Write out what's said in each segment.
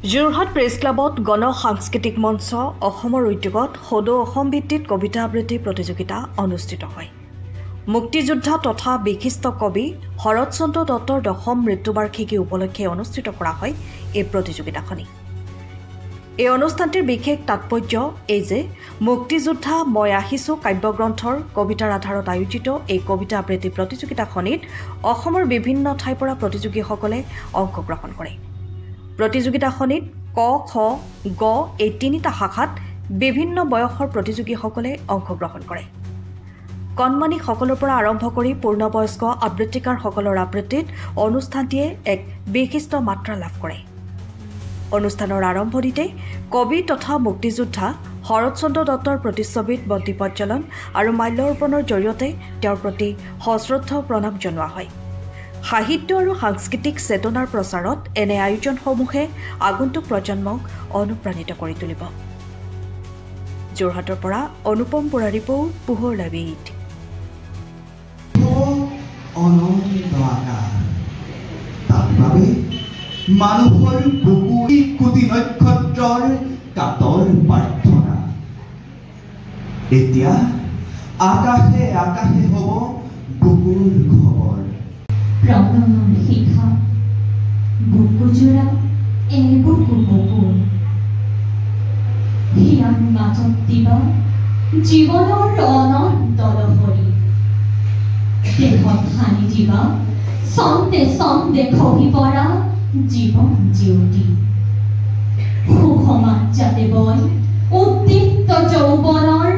Jorhat press ক্লাবত গণ সাংস্কৃতিক মঞ্চ অসমৰ উদ্যোগত সদৌ অসম ভিত্তিত কবিতা আবৃত্তি প্ৰতিযোগিতা অনুষ্ঠিত হয়। মুক্তিযোদ্ধা তথা বিশিষ্ট কবি শৰৎচন্দ্ৰ দত্তৰ ১০ম মৃত্যুবাৰ্ষিকী উপলক্ষে অনুষ্ঠিত কৰা হয় এই প্ৰতিযোগিতাখনি। এই অনুষ্ঠানটিৰ বিশেষ তাৎপৰ্য এই যে মুক্তিযোদ্ধা মই আহিছো কাব্যগ্ৰন্থৰ কবিতাৰ আধাৰত আয়োজিত এই কবিতা আবৃত্তি প্ৰতিযোগিতাখনিত অসমৰ বিভিন্ন ঠাইৰ পৰা প্ৰতিযোগীসকলে অংশগ্ৰহণ কৰে। প্ৰতিযোগিতাখনিত ক, খ, গ এই তিনিটা শাখাত বিভিন্ন বয়সৰ প্ৰতিযোগীসকলে অংশগ্ৰহণ কৰে। কণমানি সকলৰ পৰা আৰম্ভ কৰি পূৰ্ণবয়স্ক আবৃত্তিকাৰসকলৰ আবৃত্তিত অনুষ্ঠানটিয়ে এক বিশিষ্ট মাত্ৰা লাভ কৰে। অনুষ্ঠানৰ আৰম্ভণিতে কবি তথা মুক্তিযোদ্ধা শৰৎচন্দ্ৰ দত্তৰ প্ৰতিচ্ছবিত বন্তি প্ৰজ্বলন আৰু মাল্য অৰ্পণৰ জৰিয়তে তেওঁৰ প্ৰতি সশ্ৰদ্ধ প্ৰণাম জনোৱা হয়। সাহিত্য আৰু সাংস্কৃতিক চেতনাৰ প্ৰচাৰত এনে আয়োজনসমূহে আগন্তুক প্ৰজন্মক অনুপ্ৰাণিত কৰি তুলিব। যোৰহাটৰ পৰা অনুপম বৰা ৰিপৰ্ট, পোহৰ লাবিত। মানুহৰ বুকু কোটি নক্ষত্ৰৰ কাতৰ প্ৰাৰ্থনা। এতিয়া আকাশে আকাশে হ'ব বুকুৰ খবৰ। প্ৰণয়ৰ শিখা বুকুজোৰা বুকু বুকুৰ হিয়াৰ মাজত দিবা জীৱনৰ অনন্ত লহৰী। দেহত সানি দিবা ছন্দে ছন্দে খহি পৰা জীৱন জিউতি। সুসমাজ যাতে বয় উদ্দীপ্ত যৌৱনৰ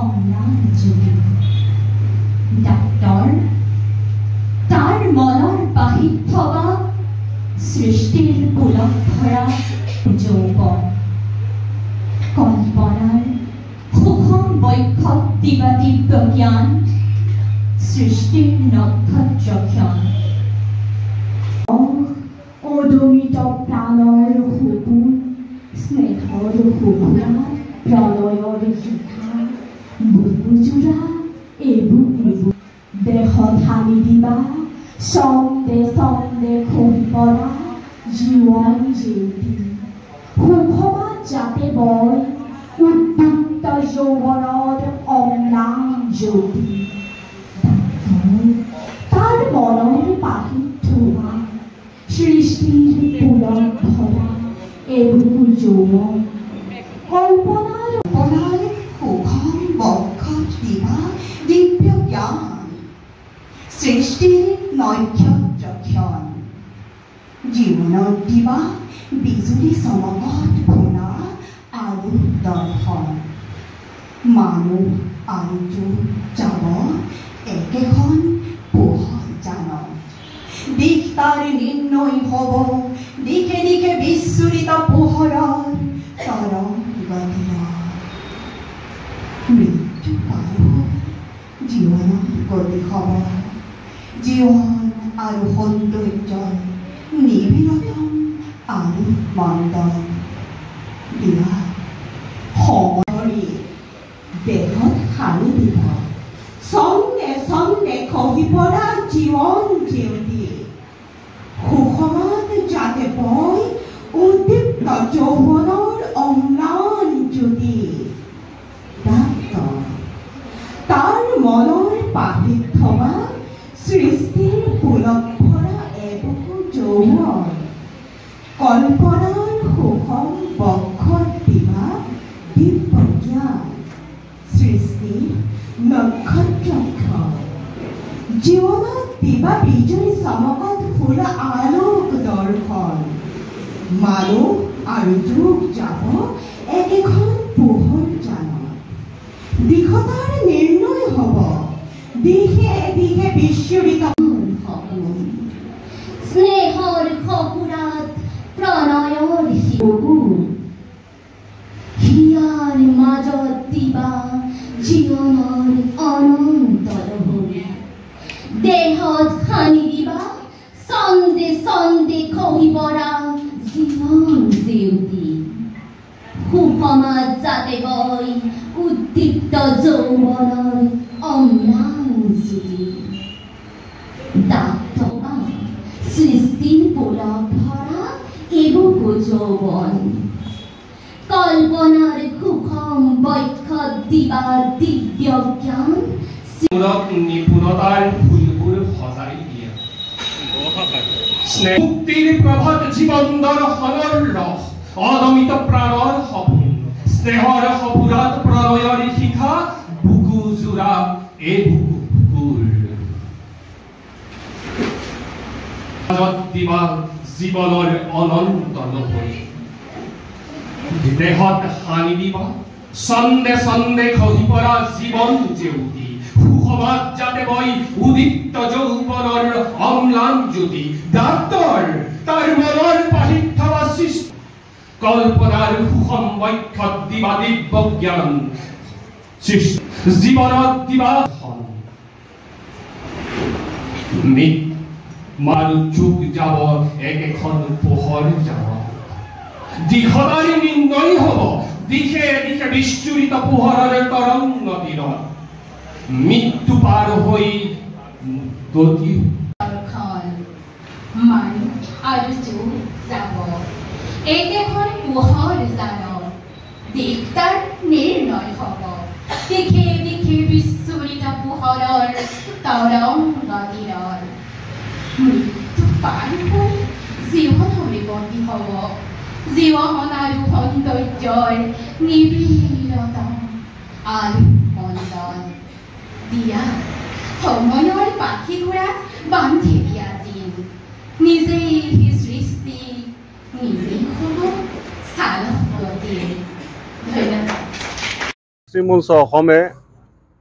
অম্লান জ্যোতি। ডাক্তৰ তাৰ মনৰ বাহিত থকা সৃষ্টিৰ পুলক ভৰা যৌৱন। কল্পনাৰ সুষম বৈক্ষত দিবা দিব্য জ্ঞান সৃষ্টিৰ নক্ষত্ৰক্ষণ। অদমিত প্ৰাণৰ সপোন স্নেহৰ সুখুৰা প্ৰণয়ৰ শিখা বুকুজোৰা বুকু। দেহত সানি দিবা ছন্দে ছন্দে খহি পৰা জীৱন জিউতি। সুখমাজ যাতে বয় উদ্দীপ্ত যৌৱনৰ অম্লান জ্যোতি। তাৰ মনৰ পাহিত ধোৱা সৃষ্টিৰ পুলক ভৰা বুকু যৌৱন। কল্পনাৰ সুখম বক্ষত দিবা দিব্য জ্ঞান সৃষ্টিৰ নক্ষত্ৰক্ষণ। জীৱনত দিবা বিজুলী চমকত ভুনা আৰু দৰ্শন। মানুহ আৰু যুগ যাব একেখন পোহৰ জানক। দিশ তাৰ নিৰ্ণয় হ'ব দিশে দিশে বিস্ফোৰিত পোহৰৰ তৰংগতীৰ। মৃত্যু পাৰ জীৱনৰ গতি হ'ব জীৱন আৰু সৌন্দৰ্যৰ নিবিড়তম আৰু মন্দন। দিয়া সময় দেহত সানি দিব ছন্দে ছন্দে খহি পৰা জীৱন জিউতি। সুষমাজ যাতে বয় উদ্দীপ্ত যৌৱনৰ অম্লান জ্যোতি। ডাক্তৰ তাৰ মনৰ পাহিত থকা সৃষ্টিৰ পুলক ভৰা বুকু যৌৱন। কল্পনাৰ সুষম বক্ষত দিবা দিব্য জ্ঞান সৃষ্টিৰ নক্ষত্ৰক্ষণ। জীৱনত দিবা বিজুলী চমকত ফুৰা আলোক দৰ্শন। মানুহ আৰু যুগ যাব একেখন পোহৰ জানক। দিশতাৰ নিৰ্ণয় হ'ব দিশে দিশে বিস্ফোৰিত সপোন। স্নেহৰ সপুৰাত প্ৰণয়ৰ সপোন। হিয়াৰ মাজত দিবা জীৱনৰ অনন্ত লহৰী। দেহত সানি দিবা ছন্দে ছন্দে খহি পৰা জীৱন জিউতি। সুষমাজ যাতে বয় উদ্দীপ্ত যৌৱনৰ অম্লান জ্যোতি। ডাক্তৰ সৃষ্টিৰ পুলক ভৰা বুকু যৌবন কল্পনাৰ সুখম বৈক্ষত দিবাৰ দিব্য জ্ঞান নিপুণতাৰ ফুলবোৰ সজাই দিয়ে মুক্তিৰ প্ৰভাত জীৱন দৰ্শনৰ ৰস অদমিত প্ৰাণৰ সপোন স্নেহৰ সপুৰাত প্ৰণয়ৰ শিখা বুকু জোৰা এই বুকুৰ দিবা জীৱনৰ অনন্ত নভৰি দেহত হানি দিবা সন্দে সন্দে খহি পৰা জীৱন জেউতি সুখবাদ যাতে বই উদিত যৌবনৰ অম্লান জ্যোতি ডাক্তৰ তাৰ মনৰ পাহিত থকা সৃষ্টি কল্পনাৰ সুষম বৈক্ষত দিবা দিব্য জ্ঞান জীৱনত দিবা মাৰু যুগ যাব একেখন পোহৰ যাব দিশতাৰি নিৰ্ণয় হ'ব দিশে দিশে বিস্তুৰিত পোহৰৰ তৰংগ তীৰত মৃত্যু পাৰ হৈ গতি মান আৰু যুগ যাব একেখন পোহৰ জানৰ দিশতাৰ নিৰ্ণয় হ'ব দিশে দিশে বিস্তুৰিত পোহৰৰ তৰংগ তীৰত মৃত্যু পাৰ হৈ জীৱন হৰিবন্দী হ'ব জীৱন আৰু সৌন্দৰ্যৰ নিবিড়তা আৰু মন্দন দিয়া সময়ৰ পাখি ঘোঁৰাত বান্ধি দিয়া দিন নিজেই সৃষ্টি নিজেই হ'ব চালক গতিৰ ধন্যবাদ। শ্ৰীমঞ্চ অসমে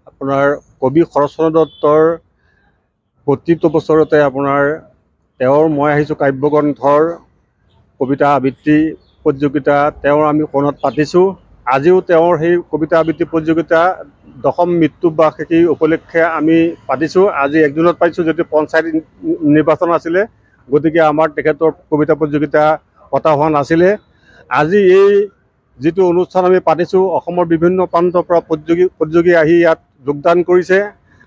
আপোনাৰ কবি শৰৎচন্দ্ৰ দত্তৰ প্ৰতিটো বছৰতে আপোনাৰ তেওঁৰ মই আহিছোঁ কাব্যগ্ৰন্থৰ কবিতা আবৃত্তি প্ৰতিযোগিতা তেওঁৰ আমি কোণত পাতিছোঁ। আজিও তেওঁৰ সেই কবিতা আবৃত্তি প্ৰতিযোগিতা দশম মৃত্যু বাৰ্ষিকী উপলক্ষে আমি পাতিছোঁ। আজি 1 জুনত পাতিছোঁ, যদি পঞ্চায়ত নিৰ্বাচন আছিলে গতিকে আমাৰ তেখেতৰ কবিতা প্ৰতিযোগিতা পতা হোৱা নাছিলে। আজি এই যিটো অনুষ্ঠান আমি পাতিছোঁ, অসমৰ বিভিন্ন প্ৰান্তৰ পৰা প্ৰতিযোগী আহি ইয়াত যোগদান কৰিছে।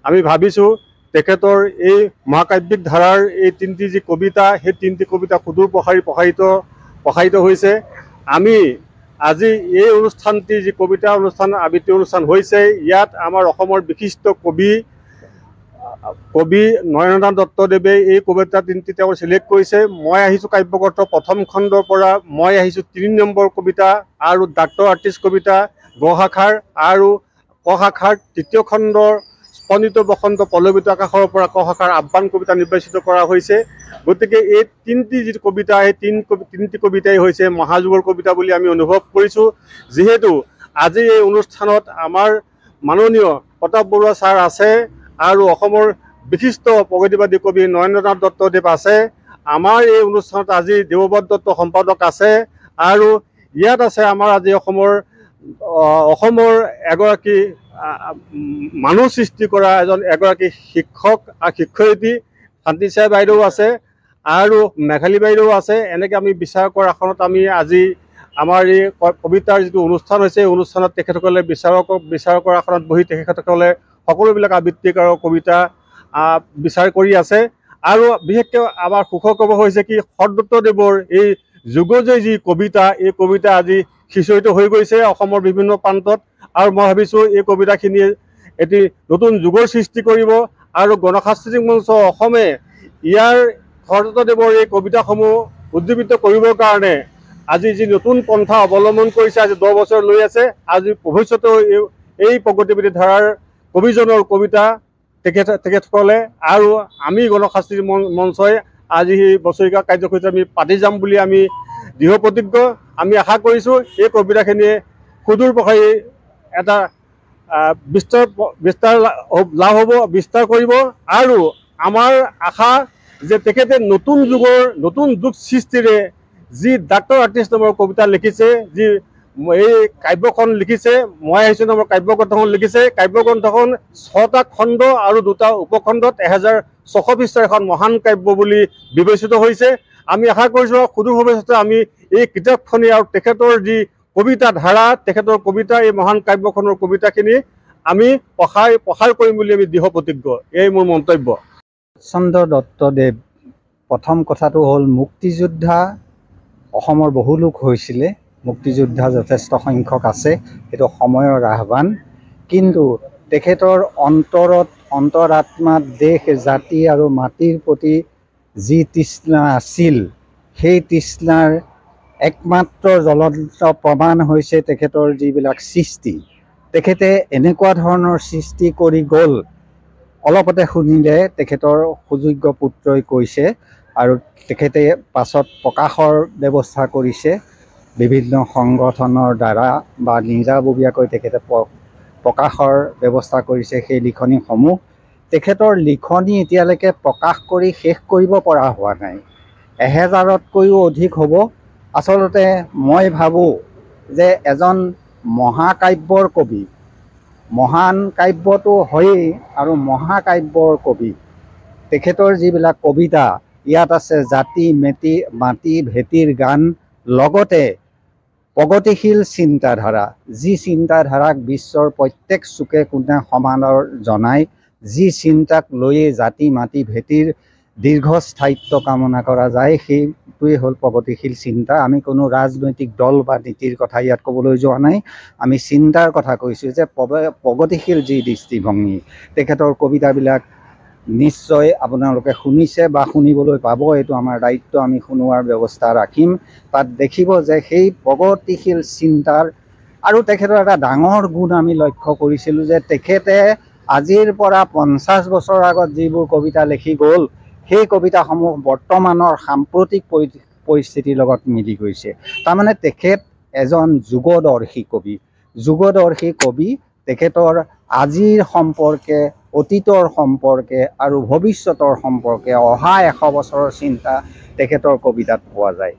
আমি ভাবিছোঁ তেখেতৰ এই মহাকাব্যিক ধাৰাৰ এই 3টি যি কবিতা, সেই 3টি কবিতা সুদূৰ প্ৰসাৰিত হৈছে। আমি আজি এই অনুষ্ঠানটি যি কবিতা অনুষ্ঠান আবৃত্তি অনুষ্ঠান হৈছে, ইয়াত আমাৰ অসমৰ বিশিষ্ট কবি নৰেন্দ্ৰনাথ দত্তদেৱে এই কবিতা 3টি তেওঁ চিলেক্ট কৰিছে। মই আহিছোঁ কাব্যগ্ৰন্থ প্ৰথম খণ্ডৰ পৰা মই আহিছোঁ 3 নম্বৰ কবিতা আৰু ডাক্তৰ আৰ্টিষ্ট কবিতা গ শাখাৰ আৰু ক শাখাৰ 3য় খণ্ডৰ স্পন্দিত বসন্ত পল্লৱিত আকাশৰ পৰা ক শাখাৰ আহ্বান কবিতা নিৰ্বাচিত কৰা হৈছে। গতিকে এই 3টি যিটো কবিতা, এই 3টি কবিতাই হৈছে মহাযুগৰ কবিতা বুলি আমি অনুভৱ কৰিছোঁ। যিহেতু আজি এই অনুষ্ঠানত আমাৰ মাননীয় প্ৰতাপ বৰুৱা ছাৰ আছে আৰু অসমৰ বিশিষ্ট প্ৰগতিবাদী কবি নৰেন্দ্ৰনাথ দত্তদেৱ আছে। আমাৰ এই অনুষ্ঠানত আজি দেৱব্ৰত দত্ত সম্পাদক আছে আৰু ইয়াত আছে আমাৰ আজি অসমৰ এগৰাকী মানুহ সৃষ্টি কৰা এগৰাকী শিক্ষক আৰু শিক্ষয়িত্ৰী শান্তিচাই বাইদেউ আছে আৰু মেঘালী বাইদেউ আছে। এনেকৈ আমি বিচাৰ কৰা আসনত আমি আজি আমাৰ এই কবিতাৰ যিটো অনুষ্ঠান হৈছে, এই অনুষ্ঠানত তেখেতসকলে বিচাৰকৰ আসনত বহি তেখেতসকলে সকলোবিলাক আবৃত্তিকাৰৰ কবিতা বিচাৰ কৰি আছে। আৰু বিশেষকৈ আমাৰ সুখৰ খবৰ হৈছে কি, শৰৎদত্তদেৱৰ এই যুগজয়ী যি কবিতা, এই কবিতা আজি সিঁচৰিত হৈ গৈছে অসমৰ বিভিন্ন প্ৰান্তত। আৰু মই ভাবিছোঁ এই কবিতাখিনিয়ে এটি নতুন যুগৰ সৃষ্টি কৰিব আৰু গণসাংস্কৃতিক মঞ্চ অসমে ইয়াৰ শৰৎদত্তদেৱৰ এই কবিতাসমূহ উজ্জীৱিত কৰিবৰ কাৰণে আজি যি নতুন পন্থা অৱলম্বন কৰিছে, আজি 10 বছৰ লৈ আছে। আজি ভৱিষ্যতেও এই প্ৰগতিবাদী ধাৰাৰ কবিজনৰ কবিতা তেখেতসকলে আৰু আমি গণসাংস্কৃতিক মঞ্চই আজি সেই বছৰিকা কাৰ্যসূচী আমি পাতি যাম বুলি আমি দৃঢ় প্ৰতিজ্ঞ। আমি আশা কৰিছোঁ এই কবিতাখিনিয়ে সুদূৰ প্ৰসাৰী এটা বিস্তাৰ কৰিব আৰু আমাৰ আশা যে তেখেতে নতুন যুগ সৃষ্টিৰে যি ডাক্তৰ আৰ্টিষ্ট নামৰ কবিতা লিখিছে, যি এই কাব্যখন লিখিছে, মই আহিছোঁ নামৰ কাব্যগ্ৰন্থখন লিখিছে। কাব্যগ্ৰন্থখন 6টা খণ্ড আৰু 2টা উপখণ্ডত 1600 পৃষ্ঠাৰ এখন মহান কাব্য বুলি বিবেচিত হৈছে। আমি আশা কৰিছোঁ সুদূৰ ভৱিষ্যতে আমি এই কিতাপখনি আৰু তেখেতৰ যি কবিতা ধাৰা, তেখেতৰ কবিতা, এই মহান কাব্যখনৰ কবিতাখিনি আমি প্ৰসাৰ কৰিম বুলি আমি দৃঢ় প্ৰতিজ্ঞ। এই মোৰ মন্তব্য। শৰৎচন্দ্ৰ দত্তদেৱ, প্ৰথম কথাটো হ'ল মুক্তিযোদ্ধা অসমৰ বহু লোক হৈছিলে, মুক্তিযোদ্ধা যথেষ্ট সংখ্যক আছে, সেইটো সময়ৰ আহ্বান। কিন্তু তেখেতৰ অন্তৰাত্মাত দেশ জাতি আৰু মাটিৰ প্ৰতি যি তৃষ্ণা আছিল, সেই তৃষ্ণাৰ একমাত্ৰ জ্বলন্ত প্ৰমাণ হৈছে তেখেতৰ যিবিলাক সৃষ্টি। তেখেতে এনেকুৱা ধৰণৰ সৃষ্টি কৰি গ'ল, অলপতে শুনিলে তেখেতৰ সুযোগ্য পুত্ৰই কৈছে, আৰু তেখেতে পাছত প্ৰকাশৰ ব্যৱস্থা কৰিছে বিভিন্ন সংগঠনৰ দ্বাৰা বা নিজাববীয়াকৈ তেখেতে প্ৰকাশৰ ব্যৱস্থা কৰিছে সেই লিখনিসমূহ। তেখেতৰ লিখনি এতিয়ালৈকে প্ৰকাশ কৰি শেষ কৰিব পৰা হোৱা নাই, 1000তকৈও অধিক হ'ব। আচলতে মই ভাবোঁ যে এজন মহাকাব্যৰ কবি, মহান কাব্যটো হয়েই আৰু মহাকাব্যৰ কবি, তেখেতৰ যিবিলাক কবিতা ইয়াত আছে জাতি মাটি ভেটিৰ গান, লগতে প্ৰগতিশীল চিন্তাধাৰা, যি চিন্তাধাৰাক বিশ্বৰ প্ৰত্যেক চুকে কোণে সমাদৰ জনায়, যি চিন্তাক লৈয়ে জাতি মাটি ভেটিৰ দীৰ্ঘস্থায়িত্ব কামনা কৰা যায়, সেইটোৱে হ'ল প্ৰগতিশীল চিন্তা। আমি কোনো ৰাজনৈতিক দল বা নীতিৰ কথা ইয়াত ক'বলৈ যোৱা নাই, আমি চিন্তাৰ কথা কৈছোঁ যে প্ৰগতিশীল যি দৃষ্টিভংগী। তেখেতৰ কবিতাবিলাক নিশ্চয় আপোনালোকে শুনিছে বা শুনিবলৈ পাব, এইটো আমাৰ দায়িত্ব, আমি শুনোৱাৰ ব্যৱস্থা ৰাখিম। তাত দেখিব যে সেই প্ৰগতিশীল চিন্তাৰ আৰু তেখেতৰ এটা ডাঙৰ গুণ আমি লক্ষ্য কৰিছিলোঁ যে তেখেতে আজিৰ পৰা 50 বছৰ আগত যিবোৰ কবিতা লিখি গ'ল, সেই কবিতাসমূহ বৰ্তমানৰ সাম্প্ৰতিক পৰিস্থিতিৰ লগত মিলি গৈছে। তাৰমানে তেখেত এজন যুগদৰ্শী কবি। তেখেতৰ আজিৰ সম্পৰ্কে, অতীতৰ সম্পৰ্কে আৰু ভৱিষ্যতৰ সম্পৰ্কে অহা 100 বছৰৰ চিন্তা তেখেতৰ কবিতাত পোৱা যায়।